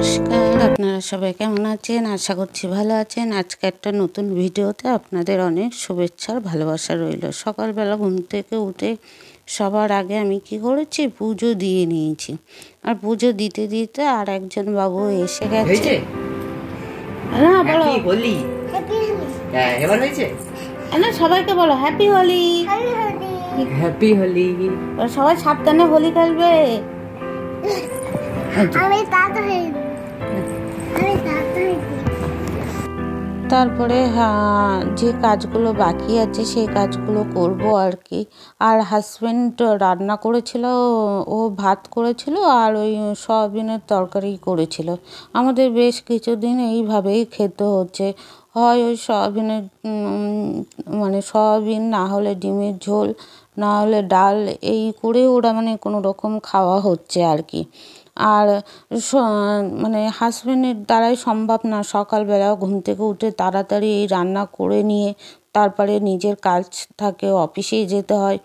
নমস্কার, আপনারা সবাই কেমন আছেন? আশা করছি ভালো আছেন। আজকে একটা নতুন ভিডিওতে আপনাদের অনেক শুভেচ্ছার ভালোবাসা রইল। সকালবেলা ঘুম থেকে উঠে সবার আগে আমি কি করেছি, পুজো দিয়ে নিয়েছি। আর পুজো দিতে দিতে আর একজন বাবু এসে গেছে। না বলো হোলি, এবার হয়েছে না, সবাইকে বলো হ্যাপি হোলি। হ্যাপি হোলি। সবাই সাবধানে হোলি খেলবে। তারপরে যে কাজগুলো বাকি আছে সেই কাজগুলো করব আর কি। আর হাজব্যান্ড রান্না করেছিল, ও ভাত করেছিল আর ওই সয়াবিনের তরকারি করেছিল। আমাদের বেশ কিছুদিন এইভাবেই খেতে হচ্ছে, হয় ওই সয়াবিনের মানে সয়াবিন, না হলে ডিমের ঝোল, না হলে ডাল, এই করে ওরা মানে কোনো রকম খাওয়া হচ্ছে আর কি। আর মানে হাজব্যান্ডের দ্বারাই সম্ভব না সকালবেলা ঘুম থেকে উঠে তাড়াতাড়ি এই রান্না করে নিয়ে তারপরে নিজের কাজ থাকে, অফিসেই যেতে হয়।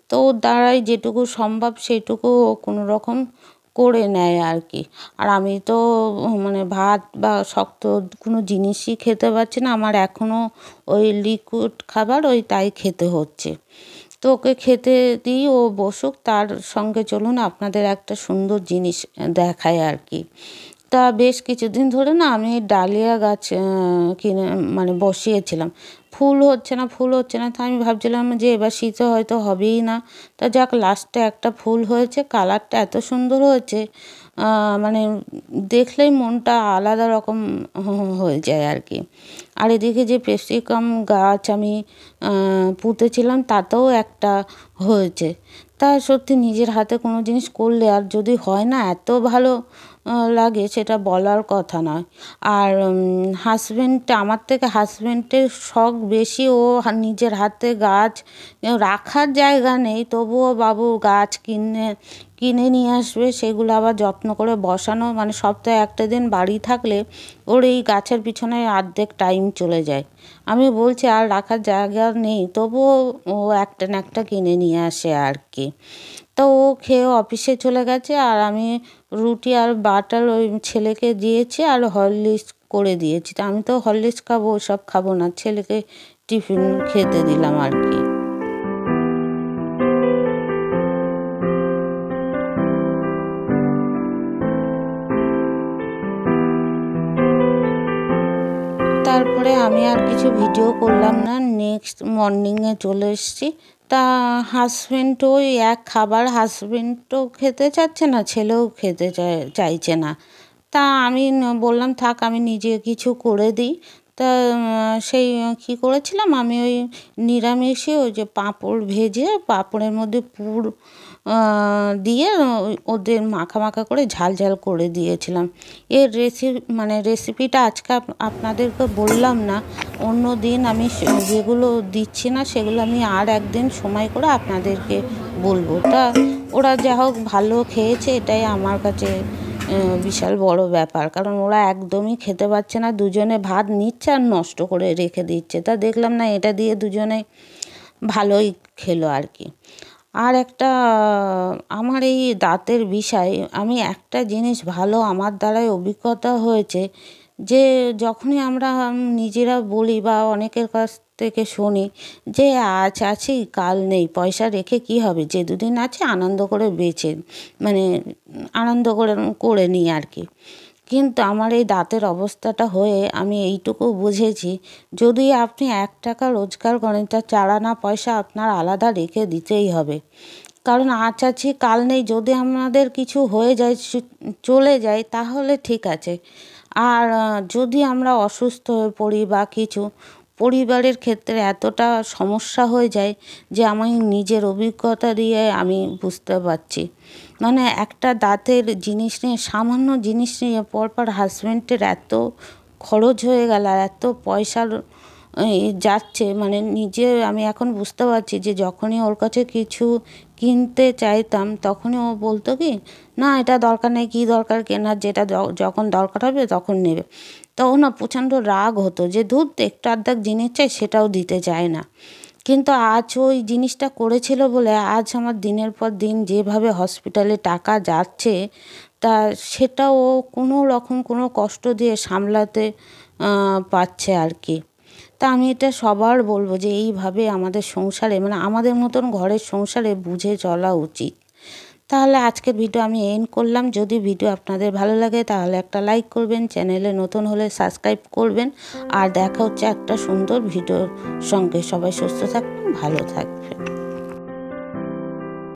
তো ওর দ্বারাই যেটুকু সম্ভব সেইটুকু কোনো রকম করে নেয় আর কি। আর আমি তো মানে ভাত বা শক্ত কোনো জিনিসই খেতে পারছি না, আমার এখনও ওই লিকুইড খাবার ওই তাই খেতে হচ্ছে। তো ওকে খেতে দিই, ও বসুক, তার সঙ্গে চলুন আপনাদের একটা সুন্দর জিনিস দেখায় আর কি। তা বেশ কিছুদিন ধরে না আমি ডালিয়া গাছ কিনে মানে বসিয়েছিলাম, ফুল হচ্ছে না। তা আমি ভাবছিলাম যে এবার শীতে হয়তো হবেই না। তা যাক, লাস্টে একটা ফুল হয়েছে, কালারটা এত সুন্দর হয়েছে, মানে দেখলেই মনটা আলাদা রকম হয়ে যায় আর কি। আর এদিকে যে পেপসিকাম গাছ আমি পুঁতেছিলাম তাতেও একটা হয়েছে। তা সত্যি নিজের হাতে কোনো জিনিস করলে আর যদি হয় না, এত ভালো লাগে, সেটা বলার কথা নয়। আর আমার থেকে হাজব্যান্ডের শখ বেশি, ও নিজের হাতে গাছ রাখার জায়গা নেই, তবুও বাবু গাছ কিনে নিয়ে আসবে, সেগুলো আবার যত্ন করে বসানো, মানে সপ্তাহে একটা দিন বাড়ি থাকলে ওর এই গাছের পিছনে অর্ধেক টাইম চলে যায়। আমি বলছি আর রাখার জায়গা নেই, তবুও ও একটা না একটা কিনে নিয়ে আসে আর কি। তো ও খেয়ে অফিসে চলে গেছে, আর আমি রুটি আর বাটার ওই ছেলেকে দিয়েছি আর হরলিক্স করে দিয়েছি। তা আমি তো হরলিক্স খাবো, ওসব খাবো না, ছেলেকে টিফিন খেতে দিলাম আর কি। তারপরে আমি আর কিছু ভিডিও করলাম না, নেক্সট মর্নিংয়ে চলে এসেছি। তা হাজব্যান্ড ওই এক খাবার, হাজব্যান্ডও খেতে চাচ্ছে না, ছেলেও খেতে চাইছে না। তা আমি বললাম থাক, আমি নিজে কিছু করে দিই। তা সেই কী করেছিলাম, আমি ওই নিরামিষে ওই যে পাঁপড় ভেজে পাঁপড়ের মধ্যে পুর দিয়ে ওদের মাখা মাখা করে ঝাল ঝাল করে দিয়েছিলাম। এর রেসিপিটা আজকে আপনাদেরকে বললাম না, অন্য দিন আমি যেগুলো দিচ্ছি না সেগুলো আমি আর একদিন সময় করে আপনাদেরকে বলবো। তা ওরা যা হোক ভালো খেয়েছে, এটাই আমার কাছে বিশাল বড় ব্যাপার, কারণ ওরা একদমই খেতে পারছে না, দুজনে ভাত নিচ্ছে আর নষ্ট করে রেখে দিচ্ছে। তা দেখলাম না, এটা দিয়ে দুজনে ভালোই খেলো আর কি। আর একটা আমার এই দাঁতের বিষয়, আমি একটা জিনিস ভালো আমার দ্বারাই অভিজ্ঞতা হয়েছে, যে যখনই আমরা নিজেরা বলি বা অনেকের কাছ থেকে শুনি যে আজ আছি কাল নেই, পয়সা রেখে কি হবে, যে দুদিন আছে আনন্দ করে মানে আনন্দ করে নিই আর কি। কিন্তু আমার এই দাঁতের অবস্থাটা হয়ে আমি এইটুকু বুঝেছি, যদি আপনি 1 টাকা রোজগার করেন, তার 4 আনা পয়সা আপনার আলাদা রেখে দিতেই হবে। কারণ আজ আছি কাল নেই, যদি আমাদের কিছু হয়ে যায়, চলে যায়, তাহলে ঠিক আছে। আর যদি আমরা অসুস্থ হয়ে পড়ি বা কিছু, পরিবারের ক্ষেত্রে এতটা সমস্যা হয়ে যায় যে আমি নিজের অভিজ্ঞতা দিয়ে আমি বুঝতে পারছি। মানে একটা দাঁতের জিনিস নিয়ে, সামান্য জিনিস নিয়ে পরপর হাজব্যান্ডের এত খরচ হয়ে গেল, এত পয়সার যাচ্ছে, মানে আমি এখন বুঝতে পারছি যে যখনই ওর কাছে কিছু কিনতে চাইতাম তখনই ও বলতো কি, না এটা দরকার নেই, কী দরকার কেনার, যেটা যখন দরকার হবে তখন নেবে। তখন না প্রচণ্ড রাগ হতো যে ধুর, একটু আধটা জিনিস চাই সেটাও দিতে চায় না। কিন্তু আজ ওই জিনিসটা করেছিল বলে আজ আমার দিনের পর দিন যেভাবে হসপিটালে টাকা যাচ্ছে, তা সেটা ও কোনো রকম কোনো কষ্ট দিয়ে সামলাতে পারছে আর কি। তা আমি এটা সবার বলবো যে এইভাবে আমাদের সংসারে মানে আমাদের মতন ঘরের সংসারে বুঝে চলা উচিত। তাহলে আজকের ভিডিও আমি এন্ড করলাম। যদি ভিডিও আপনাদের ভালো লাগে তাহলে একটা লাইক করবেন, চ্যানেলে নতুন হলে সাবস্ক্রাইব করবেন। আর দেখা হচ্ছে একটা সুন্দর ভিডিওর সঙ্গে। সবাই সুস্থ থাকবেন, ভালো থাকবেন।